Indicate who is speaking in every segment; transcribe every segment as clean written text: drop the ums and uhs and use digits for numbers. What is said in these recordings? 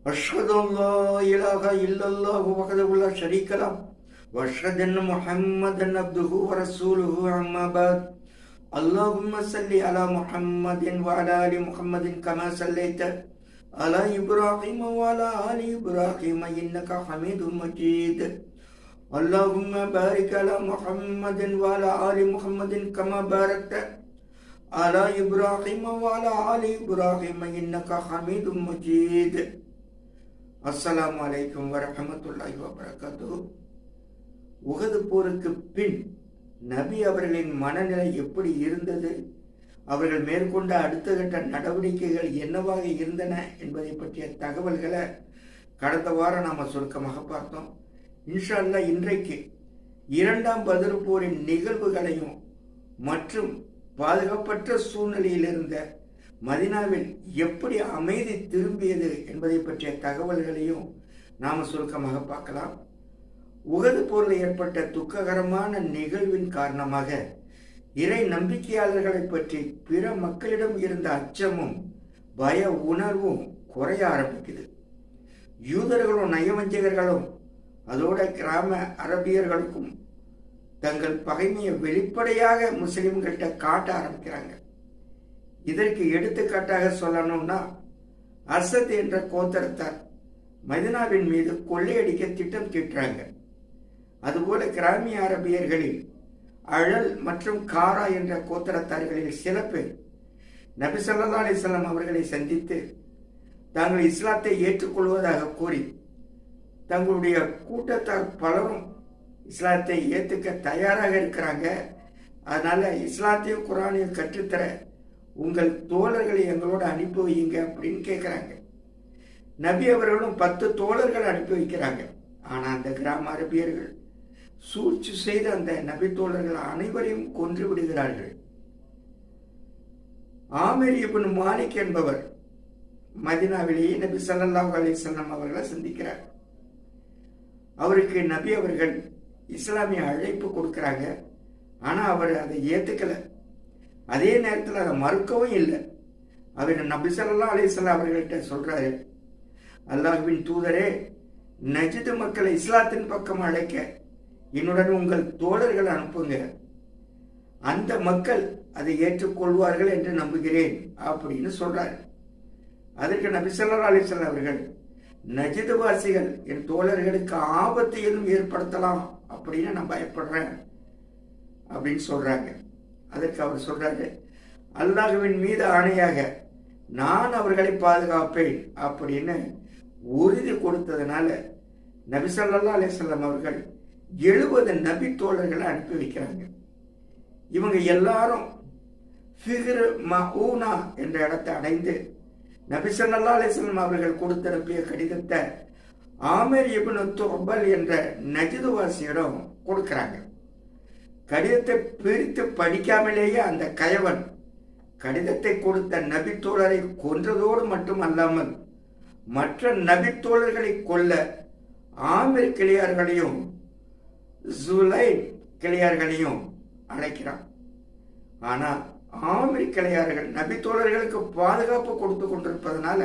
Speaker 1: அஷ்ஹது அல்லா இலாஹ இல்லல்லாஹு வஹ்தஹு லா ஷரீக லஹ் வ அஷ்ஹது அன்ன முஹம்மதன் அப்துஹு வ ரசூலுஹு அம்மா பஅத். அல்லாஹும்ம ஸல்லி அலா முஹம்மதின் வ அலா ஆலி முஹம்மதின் கமா ஸல்லைத அலா இப்ராஹீம வ அலா ஆலி இப்ராஹீம இன்னக ஹமீதும் மஜீத். அல்லாஹும்ம பாரிக் அலா முஹம்மதின் வ அலா ஆலி முஹம்மதின் கமா பாரக்த அலா இப்ராஹீம வ அலா ஆலி இப்ராஹீம இன்னக ஹமீதும் மஜீத். அஸ்ஸலாமு அலைக்கும் வரஹ்மத்துல்லாஹி வபரகாத்துஹு. உஹது போருக்கு பின் நபி அவர்களின் மனநிலை எப்படி இருந்தது, அவர்கள் மேற்கொண்ட அடுத்த கட்ட நடவடிக்கைகள் என்னவாக இருந்தன என்பதை பற்றிய தகவல்களை கடந்த வாரம் நாம சுருக்கமாக பார்த்தோம். இன்ஷா அல்லாஹ் இன்றைக்கு இரண்டாம் பத்ர் போரின் நிகழ்வுகளையும் மற்றும் பாதுகாப்பற்ற சூழ்நிலையில் இருந்த மதீனாவில் எப்படி அமைதி திரும்பியது என்பதை பற்றிய தகவல்களையும் நாம சுருக்கமாக பார்க்கலாம். உஹது போரில் ஏற்பட்ட துக்ககரமான நிகழ்வின் காரணமாக இறை நம்பிக்கையாளர்களை பற்றி பிற மக்களிடம் இருந்த அச்சமும் பய உணர்வும் குறைய ஆரம்பிக்குது. யூதர்களும் நயவஞ்சகர்களும் அதோட கிராம அரபியர்களுக்கும் தங்கள் பகைமையை வெளிப்படையாக முஸ்லிம்கள்கிட்ட காட்ட ஆரம்பிக்கிறாங்க. இதற்கு எடுத்துக்காட்டாக சொல்லணும்னா, அசத் என்ற கோத்திரத்தார் மதீனாவின் மீது கொள்ளையடிக்க திட்டம் தீட்டுறாங்க. அதுபோல கிராமிய அரபியர்களில் அழல் மற்றும் காரா என்ற கோத்திரத்தார்களில் சில பேர் நபி ஸல்லல்லாஹு அலைஹி வஸல்லம் அவர்களை சந்தித்து தாங்கள் இஸ்லாத்தை ஏற்றுக்கொள்வதாக கூறி தங்களுடைய கூட்டத்தார் பலரும் இஸ்லாத்தை ஏற்றுக்க தயாராக இருக்கிறாங்க, அதனால இஸ்லாத்தையும் குர்ஆனையும் கற்றுத்தர உங்கள் தோழர்களை எங்களோட அனுப்பி வையுங்க அப்படின்னு கேட்குறாங்க. நபி அவர்களும் 10 தோழர்கள் அனுப்பி வைக்கிறாங்க. ஆனால் அந்த கிராம அரபியர்கள் சூழ்ச்சி செய்து அந்த நபி தோழர்கள் அனைவரையும் கொன்று விடுகிறார்கள். ஆமிர் இப்னு மாலிக் என்பவர் மதீனாவிலேயே நபி ஸல்லல்லாஹு அலைஹி வஸல்லம் அவர்களை சந்திக்கிறார். அவருக்கு நபி அவர்கள் இஸ்லாமிய அழைப்பு கொடுக்கிறாங்க. ஆனால் அவர் அதை ஏற்றுக்கலை. அதே நேரத்தில் அதை மறுக்கவும் இல்லை. அவர் நபி ஸல்லல்லாஹு அலைஹி வஸல்லம் அவர்கள்ட்ட சொல்றாரு, அல்லாஹ்வின் தூதரே, நஜ்து மக்களை இஸ்லாத்தின் பக்கம் அழைக்க என்னுடன் உங்கள் தோழர்கள் அனுப்புங்க, அந்த மக்கள் அதை ஏற்றுக்கொள்வார்கள் என்று நம்புகிறேன் அப்படின்னு சொல்றாரு. அதற்கு நபி ஸல்லல்லாஹு அலைஹி வஸல்லம் அவர்கள், நஜ்து வாசிகள் என் தோழர்களுக்கு ஆபத்து எதுவும் ஏற்படுத்தலாம் அப்படின்னு நான் பயப்படுறேன் அப்படின்னு சொல்றாங்க. அதற்கு அவர் சொல்றாரு, அல்லாஹ்வின் மீது ஆணையாக நான் அவர்களை பாதுகாப்பேன் அப்படின்னு உறுதி கொடுத்ததுனால நபி ஸல்லல்லாஹு அலைஹி வஸல்லம் அவர்கள் 70 நபி தோழர்களை அனுப்பி வைக்கிறாங்க. இவங்க எல்லாரும் ஃபிஹ்ர் மஊனா என்ற இடத்தை அடைந்து நபி ஸல்லல்லாஹு அலைஹி வஸல்லம் அவர்கள் கொடுத்தனுப்பிய கடிதத்தை ஆமிர் இப்னு துபல் என்ற நஜ்துவாசியிடம் கொடுக்கிறாங்க. கடிதத்தை பிரித்து படிக்காமலேயே அந்த கயவன் கடிதத்தை கொடுத்த நபி தோழரை கொன்றதோடு மட்டும் அல்லாமல் மற்ற நபி தோழர்களை கொல்ல ஆமிர் கிளியார்களையும் ஜுலைன் கிளியார்களையும் அழைக்கிறான். ஆனா ஆமிர் கிளையார்கள் நபி தோழர்களுக்கு பாதுகாப்பு கொடுத்து கொண்டிருப்பதனால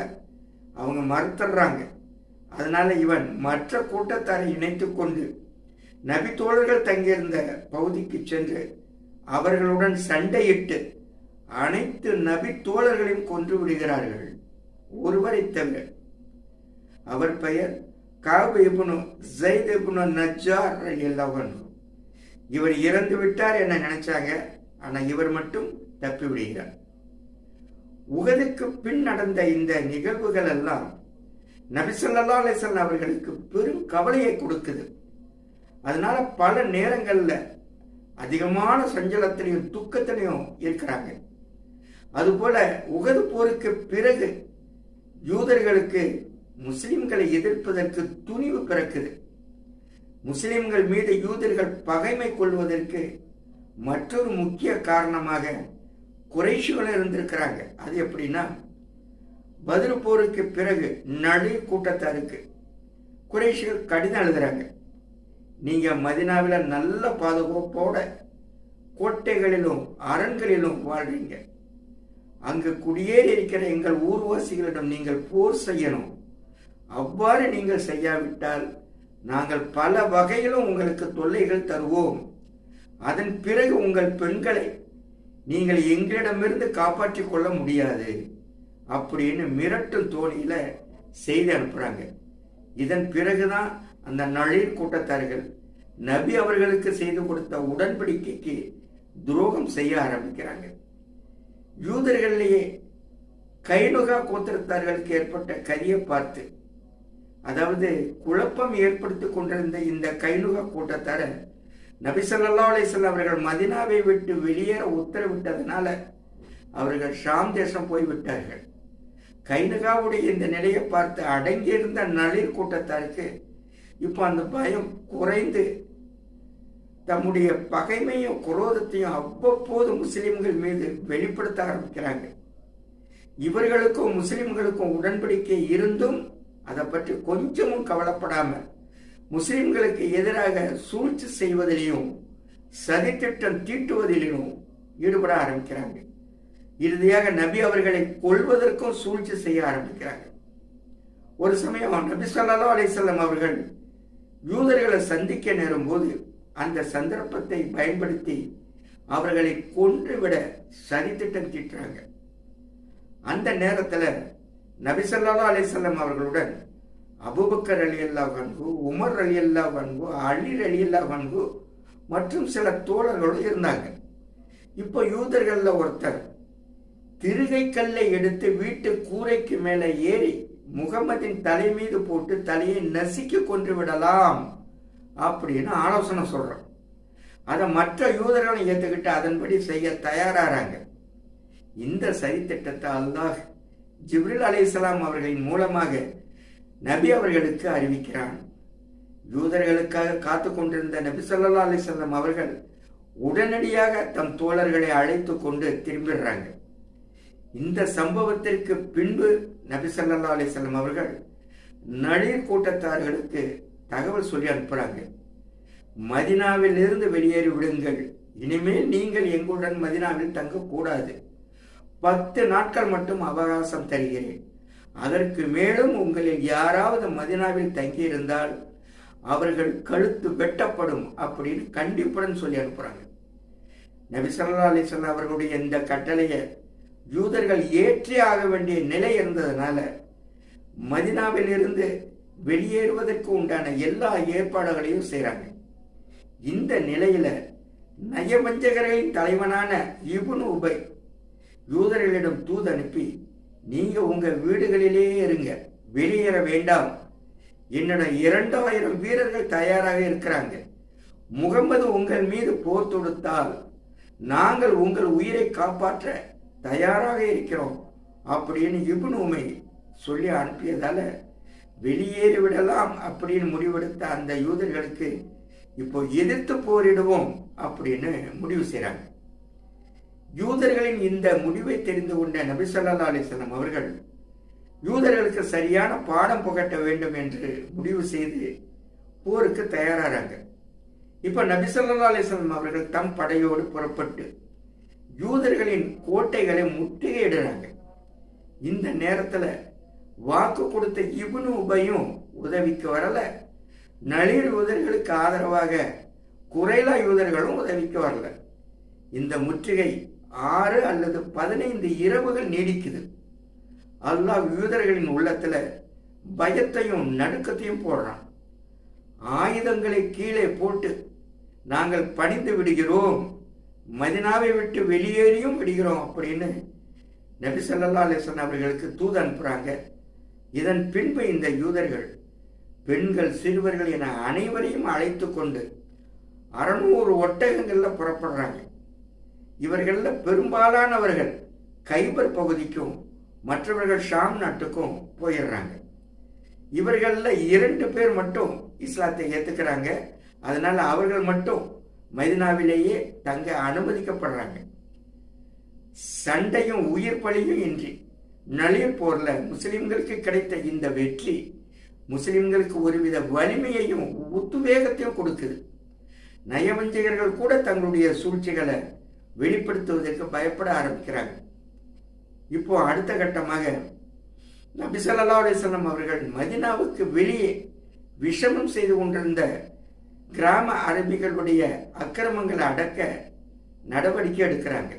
Speaker 1: அவங்க மறுத்துறாங்க. அதனால இவன் மற்ற கூட்டத்தாரை இணைத்து கொண்டு நபி தோழர்கள் தங்கியிருந்த பகுதிக்கு சென்று அவர்களுடன் சண்டையிட்டு அனைத்து நபி தோழர்களையும் கொன்று விடுகிறார்கள், ஒருவரை தவிர. அவர் பெயர் கஅப் இப்னு ஸைத் இப்னு நஜ்ஜார் ரலியல்லாஹு அன்ஹு. இவர் இறந்து விட்டார் என நினைச்சாங்க, ஆனா இவர் மட்டும் தப்பி விடுகிறார். உஹதுக்கு பின் நடந்த இந்த நிகழ்வுகள் எல்லாம் நபி ஸல்லல்லாஹு அலைஹி வஸல்லம் அவர்களுக்கு பெரும் கவலையை கொடுக்குது. அதனால பல நேரங்கள்ல அதிகமான சஞ்சலத்திலையும் துக்கத்திலையும் இருக்கிறாங்க. அதுபோல உஹது போருக்கு பிறகு யூதர்களுக்கு முஸ்லிம்களை எதிர்ப்பதற்கு துணிவு பிறக்குது. முஸ்லிம்கள் மீது யூதர்கள் பகைமை கொள்வதற்கு மற்றொரு முக்கிய காரணமாக குறைஷிகள் இருந்திருக்கிறாங்க. அது எப்படின்னா, பத்ர் போருக்கு பிறகு நடு கூட்டத்தாருக்கு குறைஷிகள் கடிதம் எழுதுறாங்க, நீங்க மதீனாவில் நல்ல பாதுகாப்போட கோட்டைகளிலும் அரண்களிலும் வாழ்றீங்க, அங்கு குடியேறி இருக்கிற எங்கள் ஊர்வாசிகளிடம் நீங்கள் போர் செய்யணும், அவ்வாறு நீங்கள் செய்யாவிட்டால் நாங்கள் பல வகையிலும் உங்களுக்கு தொல்லைகள் தருவோம். அதன் பிறகு உங்கள் பெண்களை நீங்கள் எங்களிடமிருந்து காப்பாற்றிக் கொள்ள முடியாது அப்படின்னு மிரட்டும் தோணியில செய்தி அனுப்புறாங்க. இதன் பிறகுதான் அந்த நளிர் கூட்டத்தார்கள் நபி அவர்களுக்கு செய்து கொடுத்த உடன்படிக்கைக்கு துரோகம் செய்ய ஆரம்பிக்கிறாங்க. யூதர்களிலேயே கைனுகா கோத்திரத்தார்களுக்கு ஏற்பட்ட கதியை பார்த்து, அதாவது குழப்பம் ஏற்படுத்திக் கொண்டிருந்த இந்த கைனுகா கூட்டத்தார நபி ஸல்லல்லாஹு அலைஹி வஸல்லம் அவர்கள் மதீனாவை விட்டு வெளியேற உத்தரவிட்டதனால அவர்கள் ஷாம் தேசம் போய்விட்டார்கள். கைனுகாவுடைய இந்த நிலையை பார்த்து அடங்கியிருந்த நளிர் கூட்டத்தாருக்கு இப்போ அந்த பயம் குறைந்து தம்முடைய பகைமையும் குரோதத்தையும் அவ்வப்போது முஸ்லிம்கள் மீது வெளிப்படுத்த ஆரம்பிக்கிறாங்க. இவர்களுக்கும் முஸ்லிம்களுக்கும் உடன்படிக்கை இருந்தும் அதை பற்றி கொஞ்சமும் கவலைப்படாம முஸ்லிம்களுக்கு எதிராக சூழ்ச்சி செய்வதிலையும் சதித்திட்டம் தீட்டுவதிலும் ஈடுபட ஆரம்பிக்கிறாங்க. இறுதியாக நபி அவர்களை கொல்வதற்கும் சூழ்ச்சி செய்ய ஆரம்பிக்கிறாங்க. ஒரு சமயம் நபி ஸல்லல்லாஹு அலைஹி வஸல்லம் அவர்கள் யூதர்களை சந்திக்க நேரும் போது அந்த சந்தர்ப்பத்தை பயன்படுத்தி அவர்களை கொன்றுவிட சதித்திட்டம் தீட்டுறாங்க. அந்த நேரத்தில் நபி ஸல்லல்லாஹு அலைஹி வஸல்லம் அவர்களுடன் அபூபக்கர் ரலியல்லாஹு அன்ஹு, உமர் ரலியல்லாஹு அன்ஹு, அலி ரலியல்லாஹு அன்ஹு மற்றும் சில தோழர்களும் இருந்தாங்க. இப்போ யூதர்கள்ல ஒருத்தர் திருகை கல்லை எடுத்து வீட்டு கூரைக்கு மேலே ஏறி முகமதின் தலை மீது போட்டு தலையை நசுக்கி கொன்று விடலாம் அப்படின்னு ஆலோசனை சொல்றோம். அதை மற்ற யூதர்களும் ஏற்றுக்கிட்டு அதன்படி செய்ய தயாராகிறாங்க. இந்த சதித்திட்டத்தை அல்லாஹ் ஜிப்ரீல் அலைஹிஸ்ஸலாம் அவர்களின் மூலமாக நபி அவர்களுக்கு அறிவிக்கிறான். யூதர்களுக்காக காத்து கொண்டிருந்த நபி ஸல்லல்லாஹு அலைஹி வஸல்லம் அவர்கள் உடனடியாக தம் தோழர்களை அழைத்து கொண்டு திரும்பிடுறாங்க. இந்த சம்பவத்திற்கு பின்பு நபி ஸல்லல்லாஹு அலைஹி வஸல்லம் அவர்கள் நளிர் கூட்டத்தார்களுக்கு தகவல் சொல்லி அனுப்புறாங்க. மதீனாவில் இருந்து வெளியேறி விடுங்கள், இனிமேல் நீங்கள் எங்களுடன் மதீனாவில் தங்கக்கூடாது. 10 நாட்கள் மட்டும் அவகாசம் தருகிறேன். அதற்கு மேலும் உங்களில் யாராவது மதீனாவில் தங்கியிருந்தால் அவர்கள் கழுத்து வெட்டப்படும் அப்படின்னு கண்டிப்புடன் சொல்லி அனுப்புறாங்க. நபி ஸல்லல்லாஹு அலைஹி வஸல்லம் அவர்களுடைய இந்த கட்டளையை யூதர்கள் ஏற்றே ஆக வேண்டிய நிலை இருந்ததுனால மதீனாவில் இருந்து வெளியேறுவதற்கு உண்டான எல்லா ஏற்பாடுகளையும் செய்றாங்க. இந்த நிலையில நயவஞ்சகர்களின் தலைவனான இப்னு உபை யூதர்களிடம் தூது அனுப்பி, நீங்க உங்க வீடுகளிலேயே இருங்க, வெளியேற வேண்டாம், என்னோட 2000 வீரர்கள் தயாராக இருக்கிறாங்க, முகமது உங்கள் மீது போர் தொடுத்தால் நாங்கள் உங்கள் உயிரை காப்பாற்ற தயாராக இருக்கிறோம் அப்படின்னு இப்னு உமை சொல்லி அனுப்பியதால வெளியேறி விடலாம் அப்படின்னு முடிவெடுத்த அந்த யூதர்களுக்கு இப்போ எதிர்த்து போரிடுவோம் அப்படின்னு முடிவு செய்றாங்க. யூதர்களின் இந்த முடிவை தெரிந்து கொண்ட நபி ஸல்லல்லாஹு அலைஹி வஸல்லம் அவர்கள் யூதர்களுக்கு சரியான பாடம் புகட்ட வேண்டும் என்று முடிவு செய்து போருக்கு தயாராகிறாங்க. இப்ப நபி ஸல்லல்லாஹு அலைஹி வஸல்லம் அவர்கள் தம் படையோடு புறப்பட்டு யூதர்களின் கோட்டைகளை முற்றுகையிடுறாங்க. இந்த நேரத்தில் வாக்கு கொடுத்த இப்னு உபையும் உதவிக்கு வரல, நளிர் யூதர்களுக்கு ஆதரவாக குறைலா யூதர்களும் உதவிக்கு வரல. இந்த முற்றுகை 6 அல்லது 15 இரவுகள் நீடிக்குது. அல்லாஹ் யூதர்களின் உள்ளத்துல பயத்தையும் நடுக்கத்தையும் போடுறான். ஆயுதங்களை கீழே போட்டு நாங்கள் பணிந்து விடுகிறோம், மதீனாவை விட்டு வெளியேறியும் விடுகிறோம் அப்படின்னு நபி ஸல்லல்லாஹு அலைஹி வஸல்லம் அவர்களுக்கு தூது அனுப்புறாங்க. இதன் பின்பு இந்த யூதர்கள் பெண்கள் சிறுவர்கள் என அனைவரையும் அழைத்து கொண்டு 600 ஒட்டகங்கள்ல புறப்படுறாங்க. இவர்கள பெரும்பாலானவர்கள் கைபர் பகுதிக்கும் மற்றவர்கள் ஷாம் நாட்டுக்கும் போயிடுறாங்க. இவர்கள 2 பேர் மட்டும் இஸ்லாத்தை ஏத்துக்கிறாங்க. அதனால அவர்கள் மட்டும் மதீனாவிலேயே தங்க அனுமதிக்கப்படுறாங்க. சண்டையும் உயிர் பலியும் இன்றி நளிர் போர்ல முஸ்லிம்களுக்கு கிடைத்த இந்த வெற்றி முஸ்லிம்களுக்கு ஒருவித வலிமையையும் உத்வேகத்தையும் கொடுக்குது. நயவஞ்சகர்கள் கூட தங்களுடைய சூழ்ச்சிகளை வெளிப்படுத்துவதற்கு பயப்பட ஆரம்பிக்கிறாங்க. இப்போ அடுத்த கட்டமாக நபி ஸல்லல்லாஹு அலைஹி வஸல்லம் அவர்கள் மதீனாவுக்கு வெளியே விஷமம் செய்து கொண்டிருந்த கிராம அரபிகளுடைய அக்கிரமங்களை அடக்க நடவடிக்கை எடுக்கிறாங்க.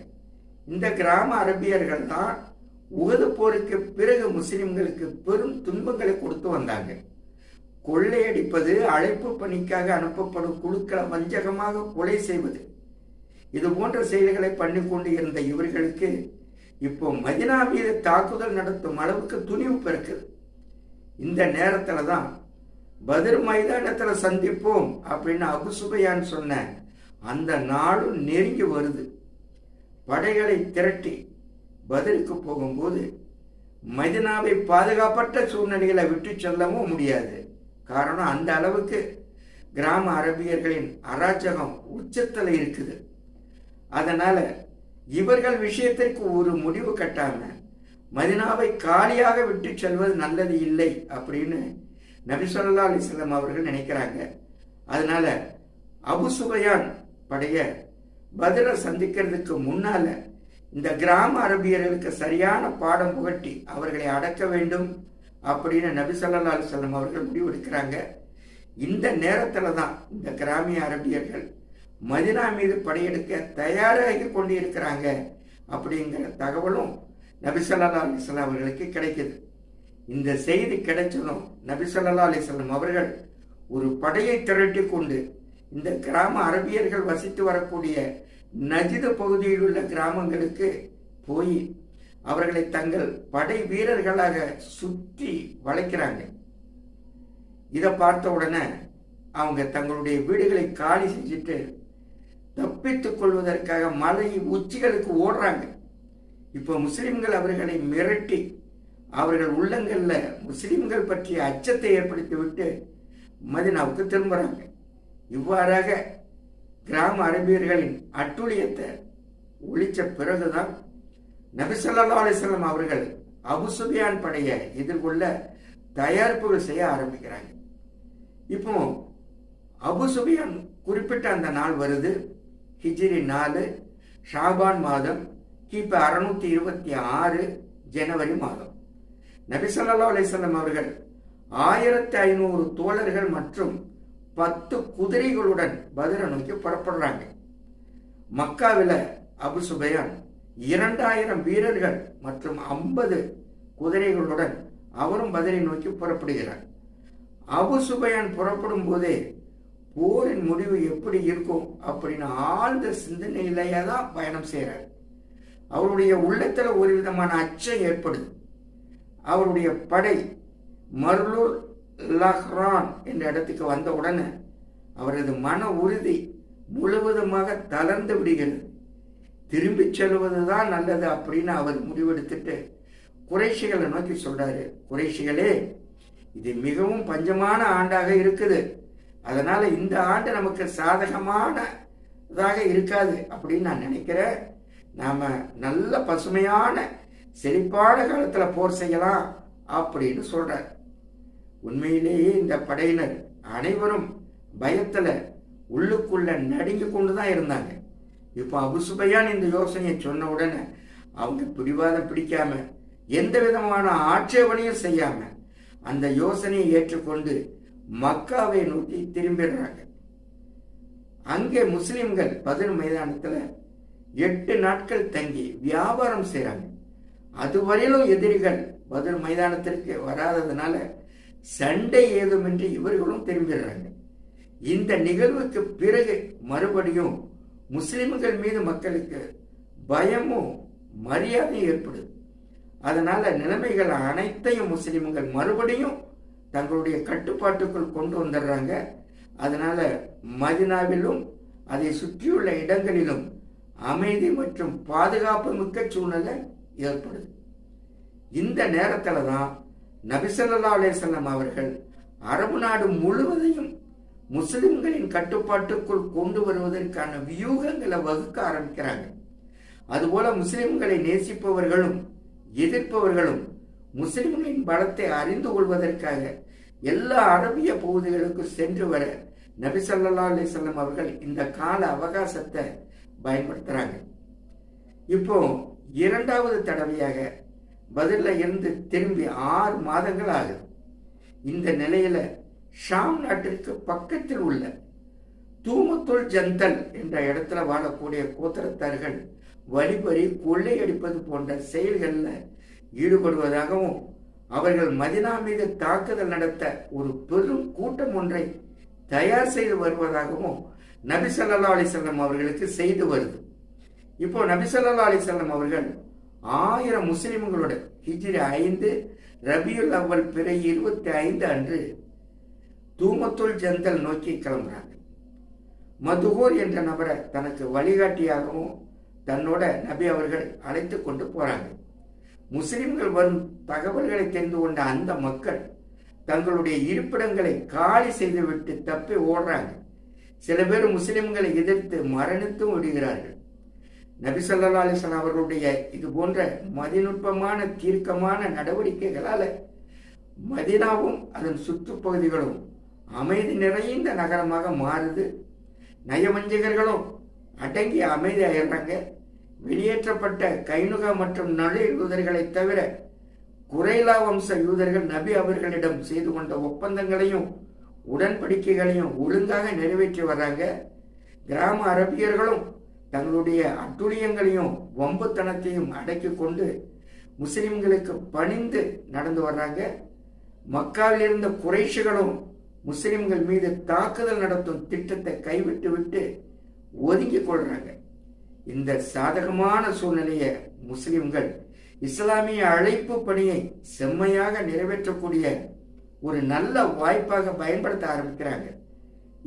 Speaker 1: இந்த கிராம அரபியர்கள் தான் உஹது போருக்கு பிறகு முஸ்லிம்களுக்கு பெரும் துன்பங்களை கொடுத்து வந்தாங்க. கொள்ளையடிப்பது, அழைப்பு பணிக்காக அனுப்பப்படும் குழுக்களை வஞ்சகமாக கொலை செய்வது, இது போன்ற செயல்களை பண்ணி கொண்டு இருந்த இவர்களுக்கு இப்போ மதீனா மீது தாக்குதல் நடத்தும் அளவுக்கு துணிவு பிறக்குது. இந்த நேரத்துல தான் பத்ர் மைதானத்துல சந்திப்போம் அப்படின்னு அபு சுஃபியான் சொன்ன அந்த நாளும் நெருங்கி வருது. படைகளை திரட்டி பத்ருக்கு போகும்போது மதீனாவை பாதுகாப்பற்ற சூழ்நிலைகளை விட்டு செல்லவும் முடியாது. காரணம், அந்த அளவுக்கு கிராம அரபியர்களின் அராஜகம் உச்சத்தில் இருக்குது. அதனால இவர்கள் விஷயத்திற்கு ஒரு முடிவு கட்டாம மதீனாவை காலியாக விட்டு செல்வது நல்லது இல்லை அப்படின்னு நபி ஸல்லல்லாஹு அலைஹி வஸல்லம் அவர்கள் நினைக்கிறாங்க. அதனால அபு சுஃபியான் படைய பத்ரை சந்திக்கிறதுக்கு முன்னால இந்த கிராம அரபியர்களுக்கு சரியான பாடம் புகட்டி அவர்களை அடக்க வேண்டும் அப்படின்னு நபி ஸல்லல்லாஹு அலைஹி வஸல்லம் அவர்கள் முடிவெடுக்கிறாங்க. இந்த நேரத்துல தான் இந்த கிராமிய அரபியர்கள் மதீனா மீது படையெடுக்க தயாராகி கொண்டு இருக்கிறாங்க அப்படிங்கிற தகவலும் நபி ஸல்லல்லாஹு அலைஹி வஸல்லம் அவர்களுக்கு கிடைக்குது. இந்த செய்தி கிடைச்சதும் நபி ஸல்லல்லாஹு அலைஹி வஸல்லம் அவர்கள் ஒரு படையை திரட்டி கொண்டு இந்த கிராம அரபியர்கள் வசித்து வரக்கூடிய நஜிது பகுதியில் உள்ள கிராமங்களுக்கு போய் அவர்களை தங்கள் படை வீரர்களாக சுற்றி வளைக்கிறாங்க. இதை பார்த்த உடனே அவங்க தங்களுடைய வீடுகளை காலி செஞ்சுட்டு தப்பித்துக் கொள்வதற்காக மலை உச்சிகளுக்கு ஓடுறாங்க. இப்போ முஸ்லிம்கள் அவர்களை மிரட்டி அவர்கள் உள்ளங்கள்ல முஸ்லிம்கள் பற்றிய அச்சத்தை ஏற்படுத்திவிட்டு மதீனாவுக்கு திரும்புறாங்க. இவ்வாறாக கிராம அரபியர்களின் அட்டுழியத்தை ஒழிச்ச பிறகுதான் நபி ஸல்லல்லாஹு அலைஹி வஸல்லம் அவர்கள் அபு சுஃபியான் படையை எதிர்கொள்ள தயாரிப்புகள் செய்ய ஆரம்பிக்கிறாங்க. இப்போ அபு சுஃபியான் குறிப்பிட்ட அந்த நாள் வருது. ஹிஜ்ரி 4 ஷாபான் மாதம், கிபி 626 ஜனவரி மாதம். நபி ஸல்லல்லாஹு அலைஹி வஸல்லம் அவர்கள் 1500 தோழர்கள் மற்றும் 10 குதிரைகளுடன் பத்ரை நோக்கி புறப்படுறாங்க. மக்காவில் அபு சுஃபியான் 2000 வீரர்கள் மற்றும் 50 குதிரைகளுடன் அவரும் பத்ரை நோக்கி புறப்படுகிறார். அபு சுஃபியான் புறப்படும் போதே போரின் முடிவு எப்படி இருக்கும் அப்படின்னு ஆழ்ந்த சிந்தனையிலேயே தான் பயணம் செய்கிறார். அவருடைய உள்ளத்துல ஒரு விதமான அச்சம் ஏற்படுது. அவருடைய படை மர்லூர் லஹ்ரான் என்ற இடத்துக்கு வந்த உடனே அவரது மன உறுதி முழுவதுமாக தளர்ந்து விடுகிறது. திரும்பி செல்வதுதான் நல்லது அப்படின்னு அவர் முடிவெடுத்துட்டு குறைஷிகளை நோக்கி சொல்றாரு, குறைஷிகளே, இது மிகவும் பஞ்சமான ஆண்டாக இருக்குது. அதனால இந்த ஆண்டு நமக்கு சாதகமானதாக இருக்காது அப்படின்னு நான் நினைக்கிறேன். நாம நல்ல பசுமையான செழிப்பான காலத்துல போர் செய்யலாம் அப்படின்னு சொல்றார். உண்மையிலேயே இந்த படையினர் அனைவரும் பயத்துல உள்ளுக்குள்ள நடுங்கி கொண்டுதான் இருந்தாங்க. இப்ப அபு சுஃபியான் இந்த யோசனையை சொன்ன உடனே அவங்க பிடிவாதம் பிடிக்காம எந்த விதமான ஆட்சேபனையும் செய்யாம அந்த யோசனையை ஏற்றுக்கொண்டு மக்காவை நோக்கி திரும்பிடுறாங்க. அங்கே முஸ்லிம்கள் பத்ர் மைதானத்துல 8 நாட்கள் தங்கி வியாபாரம் செய்றாங்க. அதுவரையிலும் எதிரிகள் பத்ர் மைதானத்திற்கு வராததுனால சண்டை ஏதுமின்றி இவர்களும் திரும்பிடுறாங்க. இந்த நிகழ்வுக்கு பிறகு மறுபடியும் முஸ்லிம்கள் மீது மக்களுக்கு பயமும் மரியாதையும் ஏற்படுது. அதனால நிலைமைகள் அனைத்தையும் முஸ்லிம்கள் மறுபடியும் தங்களுடைய கட்டுப்பாட்டுக்குள் கொண்டு வந்துடுறாங்க. அதனால மதீனாவிலும் அதை சுற்றியுள்ள இடங்களிலும் அமைதி மற்றும் பாதுகாப்பு மிக்க சூழ்நிலை ஏற்படுது. இந்த நேரத்துல தான் நபி ஸல்லல்லாஹு அலைஹி வஸல்லம் அவர்கள் அரபு நாடு முழுவதையும் முஸ்லிம்களின் கட்டுப்பாட்டுக்குள் கொண்டு வருவதற்கான வியூகங்களை வகுக்க ஆரம்பிக்கிறாங்க. அதுபோல முஸ்லிம்களை நேசிப்பவர்களும் எதிர்ப்பவர்களும் முஸ்லிம்களின் பலத்தை அறிந்து கொள்வதற்காக எல்லா அரபிய பகுதிகளுக்கும் சென்று வர நபி ஸல்லல்லாஹு அலைஹி வஸல்லம் அவர்கள் இந்த கால அவகாசத்தை பயன்படுத்துறாங்க. இப்போ 2வது தடவையாக பதில்ல இருந்து திரும்பி 6 மாதங்கள் ஆகுது. இந்த நிலையில ஷாம் நாட்டிற்கு பக்கத்தில் உள்ள தூமத்துல் ஜந்தல் என்ற இடத்துல வாழக்கூடிய கோத்திரத்தார்கள் வழிபறி கொள்ளையடிப்பது போன்ற செயல்களில் ஈடுபடுவதாகவும் அவர்கள் மதினா மீது தாக்குதல் நடத்த ஒரு பெரும் கூட்டம் ஒன்றை தயார் செய்து வருவதாகவும் நபி ஸல்லல்லாஹு அலைஹி வஸல்லம் அவர்களுக்கு செய்து வருது. இப்போ நபி ஸல்லல்லாஹு அலைஹி வஸல்லம் அவர்கள் 1000 முஸ்லிம்களோட ஹிஜ்ரி 5 ரபியுல் அவ்வல் பிறை 25 அன்று தூமத்துல் ஜந்தல் நோக்கி கிளம்புறாங்க. மதுகூர் என்ற நபரை தனக்கு வழிகாட்டியாகவும் தன்னோட நபி அவர்கள் அழைத்து கொண்டு போறாங்க. முஸ்லிம்கள் வரும் தகவல்களை தெரிந்து கொண்ட அந்த மக்கள் தங்களுடைய இருப்பிடங்களை காலி செய்துவிட்டு தப்பி ஓடுறாங்க. சில பேர் முஸ்லிம்களை எதிர்த்து மரணித்தும் விடுகிறார்கள். நபி ஸல்லல்லாஹு அலைஹி வஸல்லம் அவர்களுடைய இது போன்ற மதிநுட்பமான தீர்க்கமான நடவடிக்கைகளால மதீனாவும் அதன் சுற்றுப்பகுதிகளும் அமைதி நிறைந்த நகரமாக மாறுது. நயவஞ்சகர்களும் அடங்கி அமைதியாகிறாங்க. வெளியேற்றப்பட்ட கைனுகா மற்றும் நடு யூதர்களை தவிர குறைலா வம்ச யூதர்கள் நபி அவர்களிடம் செய்து கொண்ட ஒப்பந்தங்களையும் உடன்படிக்கைகளையும் ஒழுங்காக நிறைவேற்றி வர்றாங்க. கிராம அரபியர்களும் தங்களுடைய அட்டுழியங்களையும் வம்புத்தனத்தையும் அடக்கி கொண்டு முஸ்லிம்களுக்கு பணிந்து நடந்து வர்றாங்க. மக்காவில் இருந்த குறைஷிகளும் முஸ்லிம்கள் மீது தாக்குதல் நடத்தும் திட்டத்தை கைவிட்டு விட்டு ஒதுங்கிக் கொள்றாங்க. இந்த சாதகமான சூழ்நிலையை முஸ்லிம்கள் இஸ்லாமிய அழைப்பு பணியை செம்மையாக நிறைவேற்றக்கூடிய ஒரு நல்ல வாய்ப்பாக பயன்படுத்த ஆரம்பிக்கிறாங்க.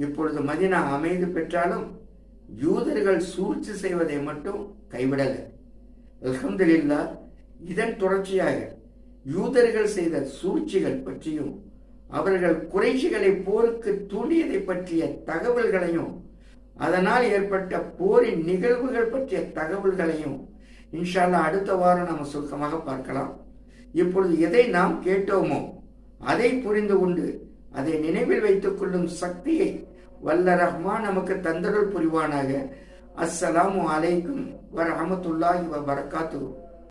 Speaker 1: இப்பொழுது மதீனா அமைதி பெற்றாலும் யூதர்கள் சூழ்ச்சி செய்வதை மட்டும் கைவிடல. அல்ஹம்துலில்லாஹ், இதன் தொடர்ச்சியாக யூதர்கள் செய்த சூழ்ச்சிகள் பற்றியும் அவர்கள் குறைஷிகளை போருக்கு தூண்டியதை பற்றிய தகவல்களையும் அதனால் ஏற்பட்ட போரின் நிகழ்வுகள் பற்றிய தகவல்களையும் இன்ஷா அல்லாஹ் அடுத்த வாரம் நம்ம சுருக்கமாக பார்க்கலாம். இப்பொழுது எதை நாம் கேட்டோமோ அதை புரிந்து கொண்டு அதை நினைவில் வைத்துக் கொள்ளும் சக்தியை வல்ல ரஹ்மான் நமக்கு தந்தருள் புரிவானாக. அஸ்ஸலாமு அலைக்கும் வரஹ்மத்துல்லாஹி வபரகாத்துஹு.